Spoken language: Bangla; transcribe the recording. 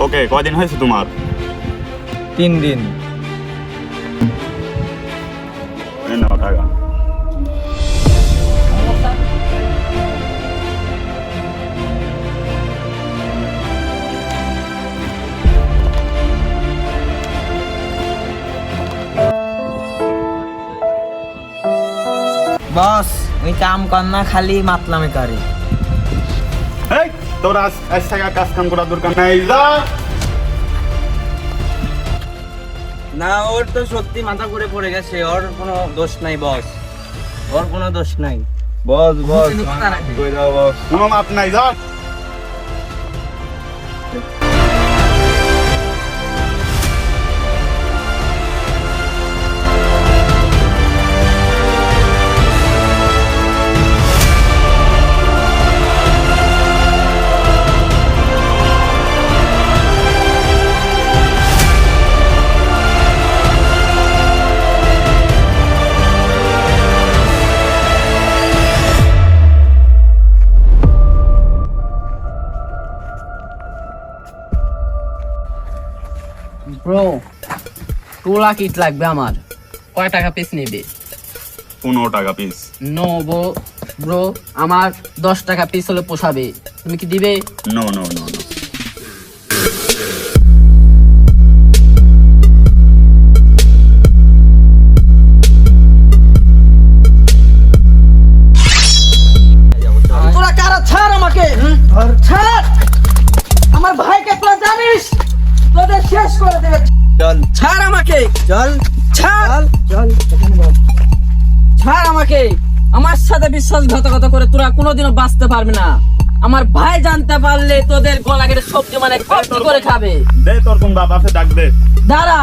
ওকে, কয়দিন হয়েছে তোমার? 3 দিন। এই নাও টাকা। বস ওই কাম কর না, খালি মাতলামে করে। এই তোর আজ থেকে কাজ কাম করার দরকার নাই, যা। না, ওর তো সত্যি মাথা ঘুরে পড়ে গেছে, ওর কোনো দোষ নাই বস, ওর কোনো দোষ নাই। বস কিন্তু কথা রাখি। কই দাও বস, কোনো মাপ নাই, যা। ব্রো, তোলা কিট লাগবে আমার। কয় টাকা পিস নেবে? 15 টাকা পিস। নো ব্রো, আমার 10 টাকা পিস হলে পোষাবে। তুমি কি দিবে? No no no no. তোরা কারা? ছাড় আমাকে, ছাড়। আমার ভাইকে তোরা জানিস, তোদের শেষ করে দেবে। চল ছাড় আমাকে, চল ছাড়, চল। ছাড় আমাকে। আমার সাথে বিশ্বাসঘাতকতা করে তোরা কোনোদিনও বাঁচতে পারবে না। আমার ভাই জানতে পারলে তোদের গলা কেটে সবজি মানে কষ্ট করে খাবে। দে তোর কোন বাপ আছে, ডাক দে। দাঁড়া,